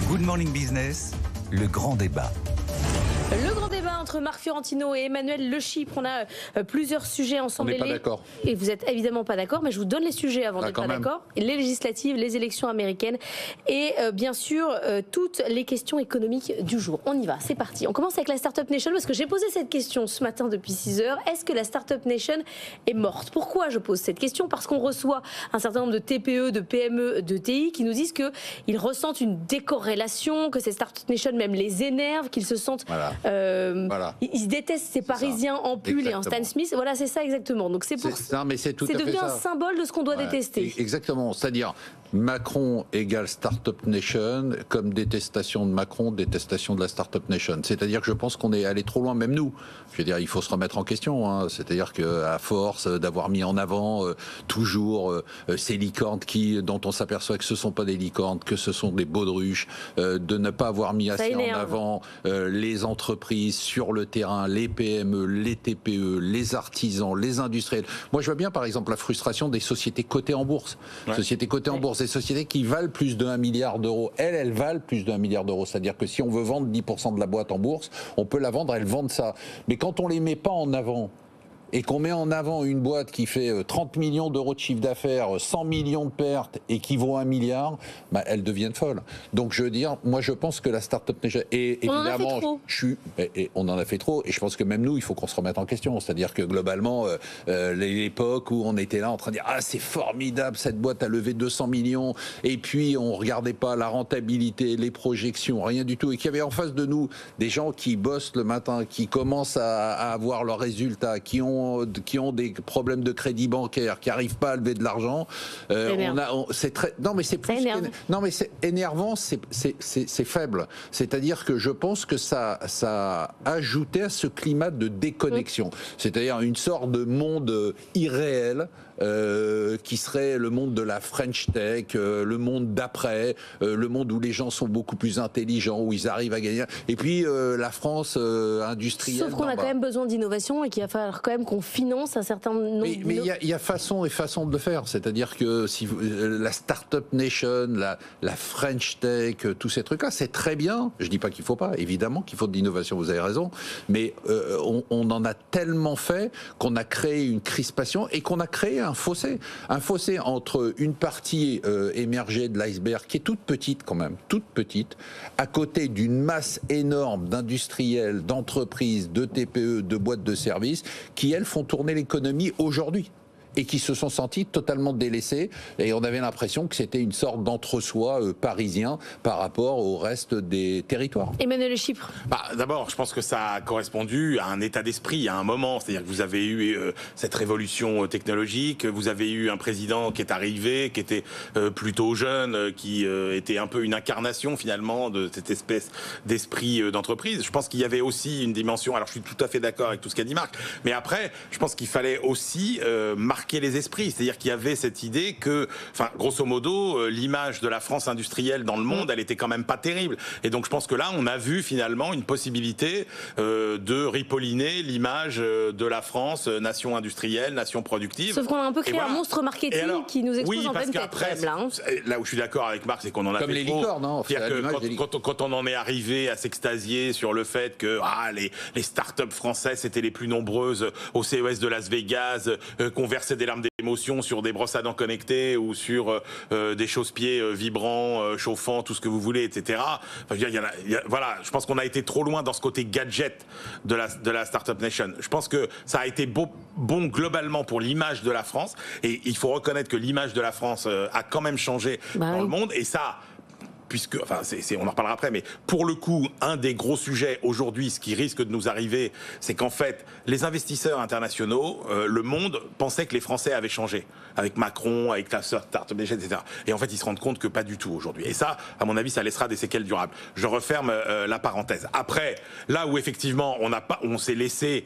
Good Morning Business, le grand débat. Le grand débat entre Marc Fiorentino et Emmanuel Le Chypre. On a plusieurs sujets ensemble. On n'est pas d'accord. Et vous n'êtes évidemment pas d'accord, mais je vous donne les sujets avant d'être pas d'accord. Les législatives, les élections américaines et bien sûr toutes les questions économiques du jour. On y va, c'est parti. On commence avec la Startup Nation parce que j'ai posé cette question ce matin depuis 6 heures. Est-ce que la Startup Nation est morte? Pourquoi je pose cette question? Parce qu'on reçoit un certain nombre de TPE, de PME, de TI qui nous disent qu'ils ressentent une décorrélation, que ces Startup Nation même les énervent, qu'ils se sentent... Ils détestent ces Parisiens en pull et en Stan Smith. Voilà, c'est ça exactement. Donc c'est devenu un symbole de ce qu'on doit détester. Exactement. C'est-à-dire Macron égale Startup Nation, comme détestation de Macron, détestation de la Startup Nation. C'est-à-dire que je pense qu'on est allé trop loin, même nous. Je veux dire, il faut se remettre en question. Hein. C'est-à-dire qu'à force d'avoir mis en avant toujours ces licornes dont on s'aperçoit que ce ne sont pas des licornes, que ce sont des baudruches, de ne pas avoir mis assez en avant les entreprises sur le terrain, les PME, les TPE, les artisans, les industriels. Moi, je vois bien, par exemple, la frustration des sociétés cotées en bourse. Sociétés cotées en bourse, des sociétés qui valent plus de 1 milliard d'euros. Elles valent plus de 1 milliard d'euros. C'est-à-dire que si on veut vendre 10% de la boîte en bourse, on peut la vendre, elles vendent ça. Mais quand on les met pas en avant, et qu'on met en avant une boîte qui fait 30 millions d'euros de chiffre d'affaires, 100 millions de pertes et qui vaut 1 milliard, bah, elles deviennent folles. Donc je veux dire, moi je pense que la Startup Nation, et évidemment, on en a fait trop, et je pense que même nous, il faut qu'on se remette en question. C'est-à-dire que globalement, l'époque où on était là en train de dire « Ah, c'est formidable, cette boîte a levé 200 millions », et puis on regardait pas la rentabilité, les projections, rien du tout, et qu'il y avait en face de nous des gens qui bossent le matin, qui commencent à avoir leurs résultats, qui ont des problèmes de crédit bancaire, qui n'arrivent pas à lever de l'argent. C'est très. Non, mais c'est plus. Non, mais c'est énervant. C'est faible. C'est-à-dire que je pense que ça a ajouté à ce climat de déconnexion. C'est-à-dire une sorte de monde irréel. Qui serait le monde de la French Tech, le monde d'après, le monde où les gens sont beaucoup plus intelligents, où ils arrivent à gagner. Et puis la France industrielle. Sauf qu'on a quand même besoin d'innovation et qu'il va falloir quand même qu'on finance un certain nombre. Mais il y a façon et façon de le faire. C'est-à-dire que si la Startup Nation, la French Tech, tous ces trucs-là, c'est très bien. Je dis pas qu'il faut pas. Évidemment qu'il faut de l'innovation. Vous avez raison. Mais on en a tellement fait qu'on a créé une crispation et qu'on a créé un fossé entre une partie émergée de l'iceberg qui est toute petite quand même, toute petite, à côté d'une masse énorme d'industriels, d'entreprises, de TPE, de boîtes de services qui, elles, font tourner l'économie aujourd'hui et qui se sont sentis totalement délaissés. Et on avait l'impression que c'était une sorte d'entre-soi parisien par rapport au reste des territoires. Emmanuel Le Chypre. D'abord, je pense que ça a correspondu à un état d'esprit, à un moment. C'est-à-dire que vous avez eu cette révolution technologique, vous avez eu un président qui est arrivé, qui était plutôt jeune, qui était un peu une incarnation finalement de cette espèce d'esprit d'entreprise. Je pense qu'il y avait aussi une dimension, alors je suis tout à fait d'accord avec tout ce qu'a dit Marc, mais après, je pense qu'il fallait aussi marquer les esprits, c'est-à-dire qu'il y avait cette idée que, enfin, grosso modo, l'image de la France industrielle dans le monde, elle était quand même pas terrible. Et donc, je pense que là, on a vu finalement une possibilité de ripauliner l'image de la France, nation industrielle, nation productive. Sauf qu'on a un peu créé un monstre marketing qui nous expose en pleine tête. Là où je suis d'accord avec Marc, c'est qu'on en a comme fait les trop. licornes, non, quand on en est arrivé à s'extasier sur le fait que les startups françaises étaient les plus nombreuses au CES de Las Vegas, qu'on versait des larmes d'émotion sur des brosses à dents connectées ou sur des chausse-pieds vibrants, chauffants, tout ce que vous voulez, etc. Enfin, je veux dire, voilà, je pense qu'on a été trop loin dans ce côté gadget de la Startup Nation. Je pense que ça a été bon globalement pour l'image de la France, et il faut reconnaître que l'image de la France a quand même changé dans le monde, et ça... Puisque, enfin, on en reparlera après, mais pour le coup, un des gros sujets aujourd'hui, ce qui risque de nous arriver, c'est qu'en fait, les investisseurs internationaux, le monde pensait que les Français avaient changé, avec Macron, avec la Startup Nation, etc. Et en fait, ils se rendent compte que pas du tout aujourd'hui. Et ça, à mon avis, ça laissera des séquelles durables. Je referme la parenthèse. Après, là où effectivement, on s'est laissé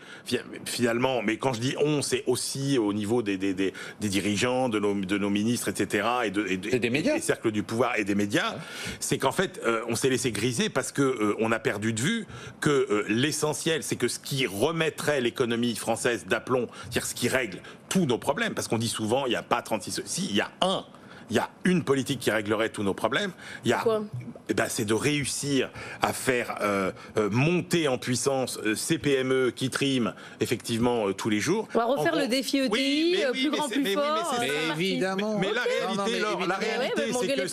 finalement, mais quand je dis on, c'est aussi au niveau des dirigeants, de nos ministres, etc. et des médias, des cercles du pouvoir et des médias. C'est qu'en fait, on s'est laissé griser parce que on a perdu de vue que l'essentiel, c'est que ce qui remettrait l'économie française d'aplomb, c'est-à-dire ce qui règle tous nos problèmes, parce qu'on dit souvent, il n'y a pas 36... Si, il y a il y a une politique qui réglerait tous nos problèmes. C'est de réussir à faire monter en puissance ces PME qui triment effectivement tous les jours. On va refaire le défi ETI, plus grand, plus fort. Mais évidemment. Mais la réalité, c'est que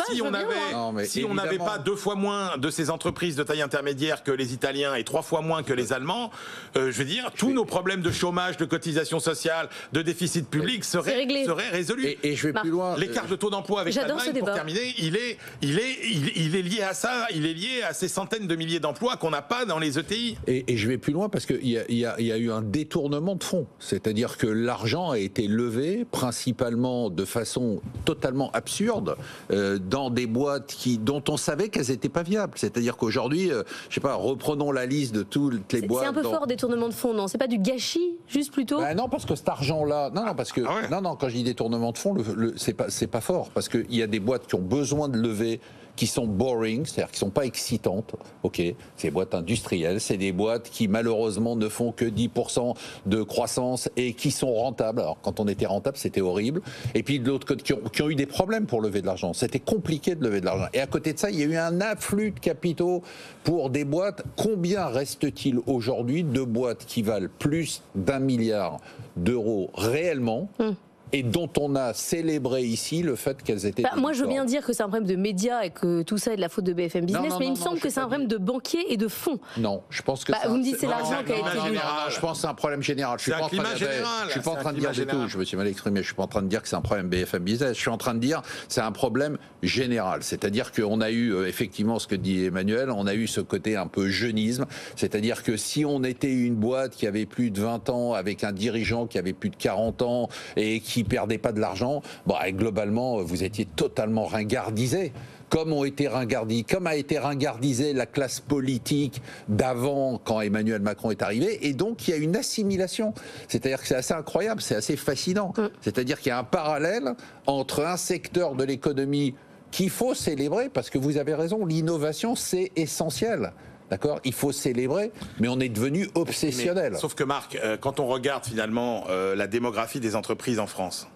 si on n'avait pas 2 fois moins de ces entreprises de taille intermédiaire que les Italiens et 3 fois moins que les Allemands, je veux dire, tous nos problèmes de chômage, de cotisation sociale, de déficit public seraient résolus. Et je vais plus loin. L'écart de taux d'emploi avec l'Allemagne, pour terminer, il est lié à ça. Il est lié à ces centaines de milliers d'emplois qu'on n'a pas dans les ETI. Et je vais plus loin parce qu'il y a eu un détournement de fonds. C'est-à-dire que l'argent a été levé principalement de façon totalement absurde dans des boîtes dont on savait qu'elles n'étaient pas viables. C'est-à-dire qu'aujourd'hui, je sais pas, reprenons la liste de toutes les boîtes. C'est un peu fort, détournement de fonds, non? C'est pas du gâchis, juste plutôt? Non, parce que cet argent-là, quand je dis détournement de fonds, c'est pas fort, parce qu'il y a des boîtes qui ont besoin de lever, qui sont boring, c'est-à-dire qui sont pas excitantes. Ok, c'est des boîtes industrielles, c'est des boîtes qui malheureusement ne font que 10% de croissance et qui sont rentables. Alors quand on était rentable, c'était horrible. Et puis de l'autre côté, qui ont eu des problèmes pour lever de l'argent. C'était compliqué de lever de l'argent. Et à côté de ça, il y a eu un afflux de capitaux pour des boîtes. Combien reste-t-il aujourd'hui de boîtes qui valent plus d'1 milliard d'euros réellement? Et dont on a célébré ici le fait qu'elles étaient... moi, je veux bien dire que c'est un problème de médias et que tout ça est de la faute de BFM Business, mais il me semble que c'est un problème de banquiers et de fonds. Non, je pense que vous me dites c'est l'argent qui a été... Je pense que c'est un problème général. Je suis pas en train de dire du tout, je me suis mal exprimé, je suis pas en train de dire que c'est un problème BFM Business, je suis en train de dire c'est un problème général. C'est-à-dire qu'on a eu, effectivement, ce que dit Emmanuel, on a eu ce côté un peu jeunisme, c'est-à-dire que si on était une boîte qui avait plus de 20 ans, avec un dirigeant qui avait plus de 40 ans et qui perdait pas de l'argent, globalement, vous étiez totalement ringardisé. Comme a été ringardisée la classe politique d'avant quand Emmanuel Macron est arrivé, et donc il y a une assimilation. C'est-à-dire que c'est assez incroyable, c'est assez fascinant. C'est-à-dire qu'il y a un parallèle entre un secteur de l'économie qu'il faut célébrer, parce que vous avez raison, l'innovation c'est essentiel. D'accord, il faut célébrer, mais on est devenu obsessionnel. Sauf que Marc, quand on regarde finalement la démographie des entreprises en France,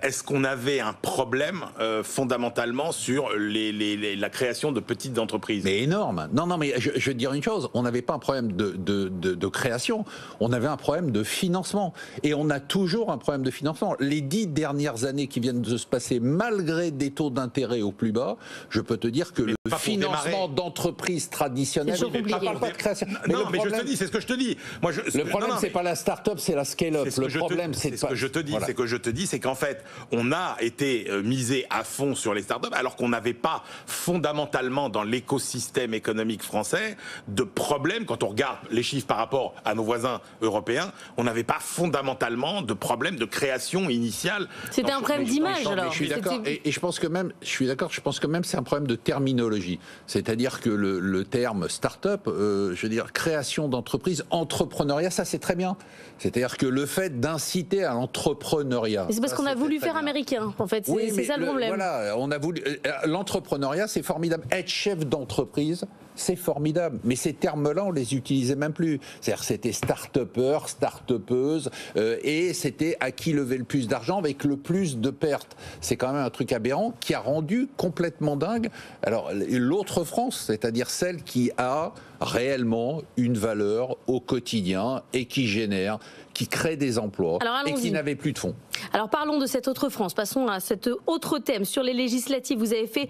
est-ce qu'on avait un problème fondamentalement sur la création de petites entreprises? Mais énorme. Non, mais je vais te dire une chose. On n'avait pas un problème de création. On avait un problème de financement. Et on a toujours un problème de financement. Les 10 dernières années qui viennent de se passer, malgré des taux d'intérêt au plus bas, je peux te dire que le financement d'entreprises traditionnelles... C'est pas de création. Non, mais je te dis, c'est ce que je te dis. Le problème, c'est pas la start-up, c'est la scale-up. Le problème, c'est ce que je te dis. C'est que je te dis, c'est qu'en fait, on a été misé à fond sur les start-up, alors qu'on n'avait pas fondamentalement dans l'écosystème économique français de problème. Quand on regarde les chiffres par rapport à nos voisins européens, on n'avait pas fondamentalement de problème de création initiale. C'était un problème d'image, alors. Je suis d'accord. Et je pense que même, c'est un problème de terminologie. C'est-à-dire que le terme start-up, je veux dire, création d'entreprise, entrepreneuriat, ça c'est très bien. C'est-à-dire que le fait d'inciter à l'entrepreneuriat. C'est parce qu'on a voulu faire américain, en fait. C'est ça le problème. Voilà, on a voulu. L'entrepreneuriat, c'est formidable. Être chef d'entreprise, c'est formidable. Mais ces termes-là, on les utilisait même plus. C'est-à-dire, c'était start-upper, start-upeuse, et c'était à qui lever le plus d'argent avec le plus de pertes. C'est quand même un truc aberrant qui a rendu complètement dingue. Alors, l'autre France, c'est-à-dire celle qui a réellement une valeur au quotidien et qui génère, qui crée des emplois et qui n'avait plus de fonds. Alors parlons de cette autre France, passons à cet autre thème. Sur les législatives, vous avez fait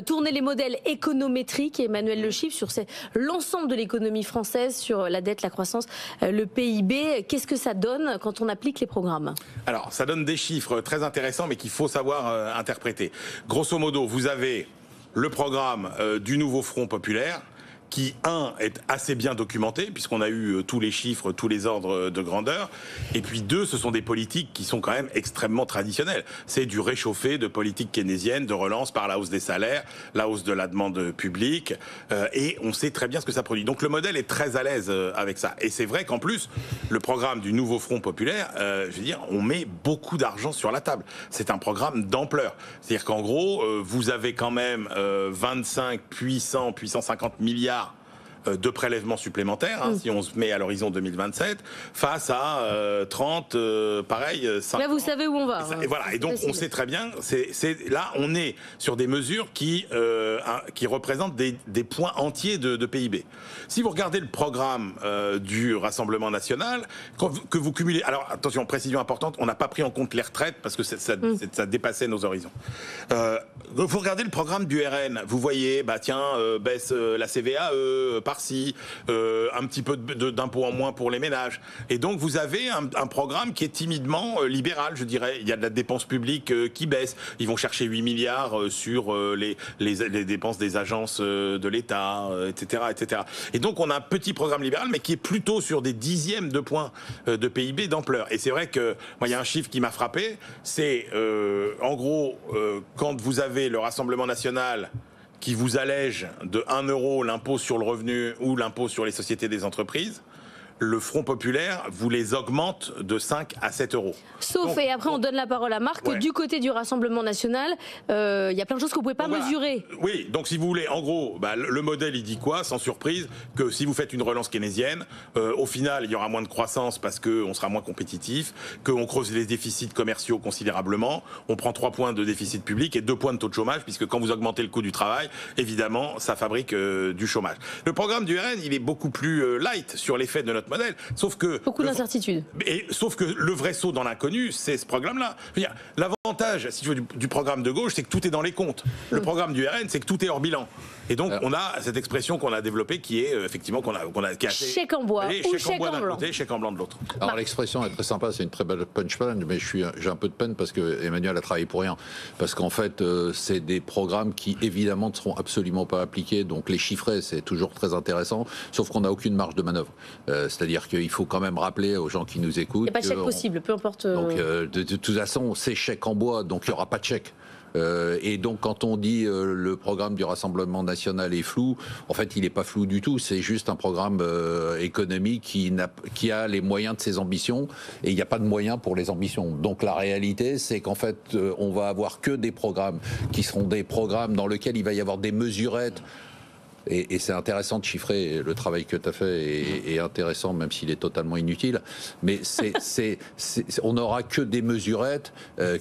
tourner les modèles économétriques, Emmanuel Le Chiffre, sur l'ensemble de l'économie française, sur la dette, la croissance, le PIB. Qu'est-ce que ça donne quand on applique les programmes? Alors, ça donne des chiffres très intéressants, mais qu'il faut savoir interpréter. Grosso modo, vous avez le programme du nouveau Front populaire, qui, est assez bien documenté, puisqu'on a eu tous les chiffres, tous les ordres de grandeur, et puis 2, ce sont des politiques qui sont quand même extrêmement traditionnelles. C'est du réchauffé de politique keynésienne, de relance par la hausse des salaires, la hausse de la demande publique, et on sait très bien ce que ça produit. Donc le modèle est très à l'aise avec ça. Et c'est vrai qu'en plus, le programme du nouveau Front populaire, je veux dire, on met beaucoup d'argent sur la table. C'est un programme d'ampleur. C'est-à-dire qu'en gros, vous avez quand même 25 puissants 50 milliards de prélèvements supplémentaires, si on se met à l'horizon 2027, face à 30, pareil, 50. Là, vous savez où on va. Et voilà. Et donc, on sait très bien, là, on est sur des mesures qui représentent des points entiers de PIB. Si vous regardez le programme du Rassemblement national, que vous cumulez... Alors, attention, précision importante, on n'a pas pris en compte les retraites parce que ça dépassait nos horizons. Vous regardez le programme du RN, vous voyez, baisse la CVAE par-ci, un petit peu d'impôts en moins pour les ménages. Et donc, vous avez un programme qui est timidement libéral, je dirais. Il y a de la dépense publique qui baisse. Ils vont chercher 8 milliards sur les dépenses des agences de l'État, etc., etc. Et donc, on a un petit programme libéral, mais qui est plutôt sur des dixièmes de points de PIB d'ampleur. Et c'est vrai que, moi, il y a un chiffre qui m'a frappé, c'est, en gros, quand vous avez le Rassemblement national qui vous allège de 1 euro l'impôt sur le revenu ou l'impôt sur les sociétés des entreprises, le Front populaire vous les augmente de 5 à 7 euros. Sauf, et après on donne la parole à Marc, que du côté du Rassemblement national, il y a plein de choses que vous ne pouvez pas mesurer. Oui, donc si vous voulez, en gros, le modèle il dit quoi, sans surprise, que si vous faites une relance keynésienne, au final il y aura moins de croissance parce qu'on sera moins compétitif, qu'on creuse les déficits commerciaux considérablement, on prend 3 points de déficit public et 2 points de taux de chômage, puisque quand vous augmentez le coût du travail, évidemment, ça fabrique du chômage. Le programme du RN, il est beaucoup plus light sur l'effet de notre modèle, sauf que... Beaucoup d'incertitudes. Sauf que le vrai saut dans l'inconnu, c'est ce programme-là. L'avantage, si tu veux, du programme de gauche, c'est que tout est dans les comptes. Le programme du RN, c'est que tout est hors bilan. Et donc, on a cette expression qu'on a développée qui est effectivement chèque en bois ou chèque en blanc. Chèque en blanc de l'autre. Alors l'expression est très sympa, c'est une très belle punchline, mais j'ai un peu de peine parce que Emmanuel a travaillé pour rien. Parce qu'en fait, c'est des programmes qui évidemment ne seront absolument pas appliqués. Donc les chiffrer, c'est toujours très intéressant, sauf qu'on n'a aucune marge de manœuvre. C'est-à-dire qu'il faut quand même rappeler aux gens qui nous écoutent. Il n'y a pas de chèque possible, peu importe. Donc de toute façon, c'est chèque en bois, donc il n'y aura pas de chèque. Et donc quand on dit le programme du Rassemblement national est flou, en fait il n'est pas flou du tout, c'est juste un programme économique qui a les moyens de ses ambitions, et il n'y a pas de moyens pour les ambitions. Donc la réalité c'est qu'en fait on va avoir que des programmes qui seront des programmes dans lesquels il va y avoir des mesurettes. Et c'est intéressant de chiffrer, le travail que tu as fait est intéressant, même s'il est totalement inutile. Mais on n'aura que des mesurettes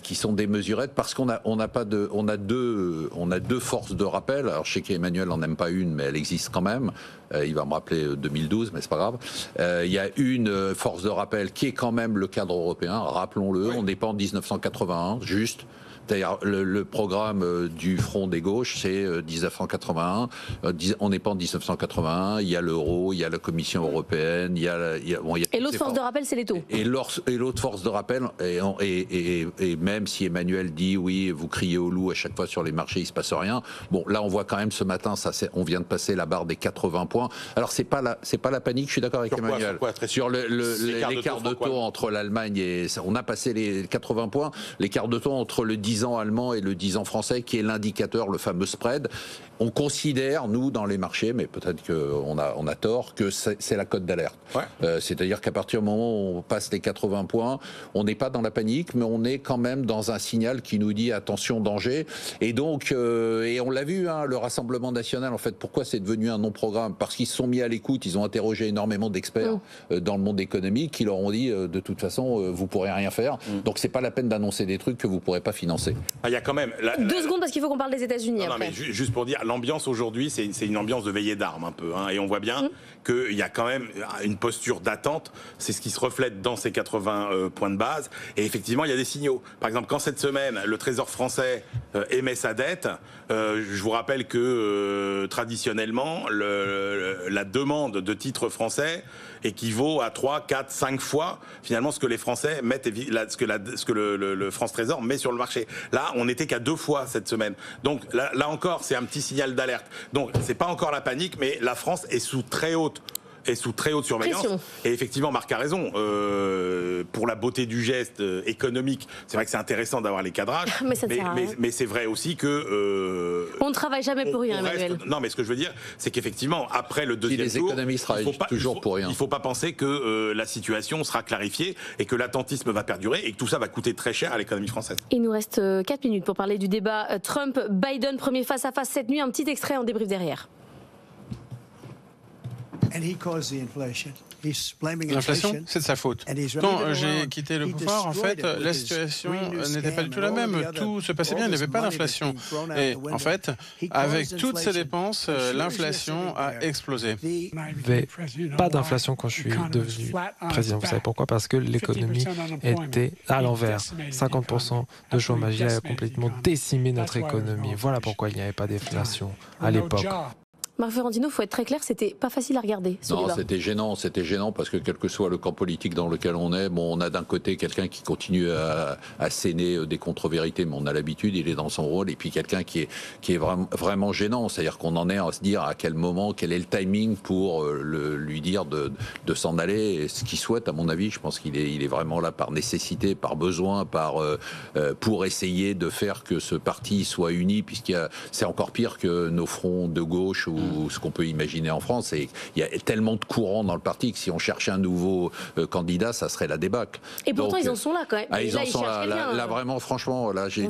qui sont des mesurettes parce qu'on a deux forces de rappel. Alors je sais qu'Emmanuel n'en aime pas une, mais elle existe quand même. Il va me rappeler 2012, mais c'est pas grave. Il y a une force de rappel qui est quand même le cadre européen. Rappelons-le, on n'est pas en 1981, juste. C'est-à-dire le programme du Front des gauches, c'est 1981. On n'est pas en 1981. Il y a l'euro, il y a la Commission européenne, il y a et l'autre force de rappel, c'est les taux. Et l'autre force de rappel, et même si Emmanuel dit oui, vous criez au loup à chaque fois sur les marchés, il se passe rien. Bon, là on voit quand même ce matin, on vient de passer la barre des 80 points. Alors c'est pas la panique. Je suis d'accord avec Emmanuel. Sur l'écart de taux entre l'Allemagne et on a passé les 80 points. L'écart de taux entre le 10 ans allemand et le 10 ans français, qui est l'indicateur, le fameux spread. On considère, nous, dans les marchés, mais peut-être qu'on a tort, que c'est la cote d'alerte. Ouais. C'est-à-dire qu'à partir du moment où on passe les 80 points, on n'est pas dans la panique, mais on est quand même dans un signal qui nous dit attention, danger. Et donc, et on l'a vu, le Rassemblement national, en fait, pourquoi c'est devenu un non-programme? Parce qu'ils se sont mis à l'écoute, ils ont interrogé énormément d'experts dans le monde économique qui leur ont dit, de toute façon, vous pourrez rien faire. Donc, c'est pas la peine d'annoncer des trucs que vous pourrez pas financer. Il y a quand même... 2 secondes, parce qu'il faut qu'on parle des États-Unis après. Non, mais juste pour dire, l'ambiance aujourd'hui, c'est une ambiance de veillée d'armes un peu. Et on voit bien qu'il y a quand même une posture d'attente. C'est ce qui se reflète dans ces 80 points de base. Et effectivement, il y a des signaux. Par exemple, quand cette semaine, le Trésor français émet sa dette, je vous rappelle que traditionnellement, la demande de titres français équivaut à 3, 4, 5 fois finalement ce que les Français mettent, ce que le France Trésor met sur le marché. Là, on n'était qu'à 2 fois cette semaine. Donc là encore, c'est un petit signal d'alerte. Donc c'est pas encore la panique, mais la France est sous très haute surveillance. Pression. Et effectivement, Marc a raison. Pour la beauté du geste économique, c'est vrai que c'est intéressant d'avoir les cadrages. Mais c'est vrai aussi que... on ne travaille jamais pour rien, Emmanuel. Non, mais ce que je veux dire, c'est qu'effectivement, après le deuxième tour... Les économistes travaillent toujours pour rien. Il ne faut pas penser que la situation sera clarifiée et que l'attentisme va perdurer et que tout ça va coûter très cher à l'économie française. Il nous reste 4 minutes pour parler du débat Trump-Biden, premier face-à-face cette nuit. Un petit extrait en débrief derrière. L'inflation, c'est de sa faute. Quand j'ai quitté le pouvoir, en fait, la situation n'était pas du tout la même. Tout se passait bien, il n'y avait pas d'inflation. Et en fait, avec toutes ces dépenses, l'inflation a explosé. Il n'y avait pas d'inflation quand je suis devenu président. Vous savez pourquoi? Parce que l'économie était à l'envers. 50% de chômage. Il a complètement décimé notre économie. Voilà pourquoi il n'y avait pas d'inflation à l'époque. Marc Ferrandino, il faut être très clair, c'était pas facile à regarder. Non, c'était gênant parce que quel que soit le camp politique dans lequel on est, bon, on a d'un côté quelqu'un qui continue à asséner des contre-vérités, mais on a l'habitude, il est dans son rôle, et puis quelqu'un qui est vraiment gênant, c'est-à-dire qu'on en est à se dire à quel moment, quel est le timing pour lui dire de s'en aller, et ce qu'il souhaite, à mon avis, je pense qu'il est vraiment là par nécessité, par besoin, pour essayer de faire que ce parti soit uni, c'est encore pire que nos fronts de gauche ou ce qu'on peut imaginer en France. Et il y a tellement de courants dans le parti que si on cherchait un nouveau candidat, ça serait la débâcle. Et pourtant, ils en sont là quand même. Ils en sont là. Là, vraiment, franchement, là, j'ai lu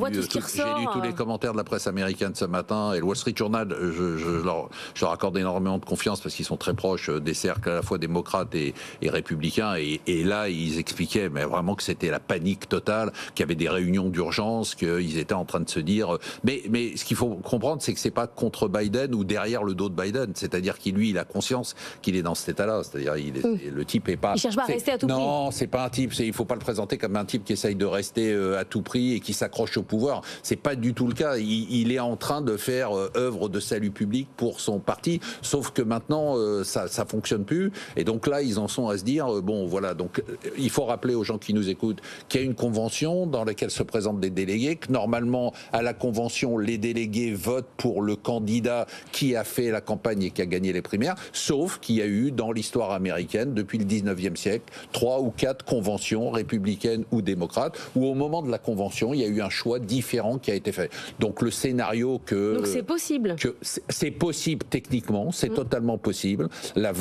tous les commentaires de la presse américaine ce matin, et le Wall Street Journal, je leur accorde énormément de confiance parce qu'ils sont très proches des cercles à la fois démocrates et républicains. Et là, ils expliquaient mais vraiment que c'était la panique totale, qu'il y avait des réunions d'urgence, qu'ils étaient en train de se dire... Mais ce qu'il faut comprendre, c'est que c'est pas contre Biden ou derrière le dos de Biden, c'est-à-dire il a conscience qu'il est dans cet état-là, c'est-à-dire le type est pas... Il cherche pas à rester à tout prix. Non, c'est pas un type, il faut pas le présenter comme un type qui essaye de rester à tout prix et qui s'accroche au pouvoir, c'est pas du tout le cas, il est en train de faire œuvre de salut public pour son parti, sauf que maintenant ça fonctionne plus, et donc là ils en sont à se dire, bon voilà, donc il faut rappeler aux gens qui nous écoutent qu'il y a une convention dans laquelle se présentent des délégués, que normalement à la convention les délégués votent pour le candidat qui a fait la campagne et qui a gagné les primaires, sauf qu'il y a eu dans l'histoire américaine depuis le 19e siècle 3 ou 4 conventions républicaines ou démocrates où au moment de la convention il y a eu un choix différent qui a été fait. Donc le scénario donc c'est possible. C'est possible techniquement, c'est totalement possible. La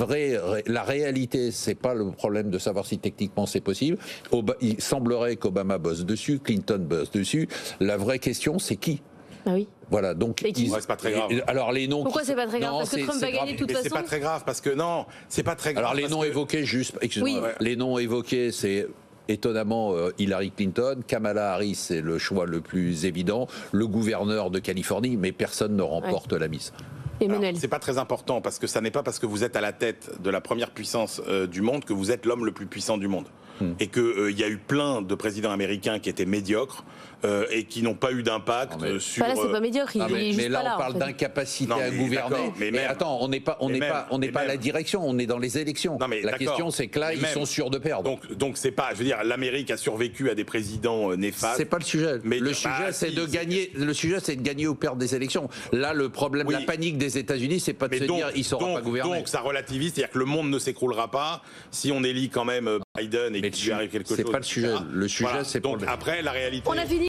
réalité, c'est pas le problème de savoir si techniquement c'est possible. Il semblerait qu'Obama bosse dessus, Clinton bosse dessus. La vraie question, c'est qui? Ah oui. Voilà, donc c'est pas très grave. Alors les noms. Pourquoi c'est pas très grave? Parce que Trump va gagner de toute façon. C'est pas très grave parce que non, c'est pas très grave. Alors les noms évoqués, les noms évoqués, c'est étonnamment Hillary Clinton, Kamala Harris, c'est le choix le plus évident, le gouverneur de Californie, mais personne ne remporte la mise. Emmanuel. C'est pas très important parce que ça n'est pas parce que vous êtes à la tête de la première puissance du monde que vous êtes l'homme le plus puissant du monde. Et qu'il y a eu plein de présidents américains qui étaient médiocres et qui n'ont pas eu d'impact sur... Là, c'est pas médiocre, mais là, on parle d'incapacité à gouverner. Mais attends, on n'est pas à la direction, on est dans les élections. La question, c'est que là, ils sont sûrs de perdre. Donc c'est pas... Je veux dire, l'Amérique a survécu à des présidents néfastes. C'est pas le sujet. Le sujet, c'est de gagner. Le sujet, c'est de gagner ou perdre des élections. Là, le problème, la panique des États-Unis, c'est pas de se dire, il saura pas gouverner. Donc ça relativise, c'est-à-dire que le monde ne s'écroulera pas si on élit quand même Biden et qu'il lui arrive quelque chose. C'est pas le sujet. Le sujet, c'est donc après la réalité. On a fini.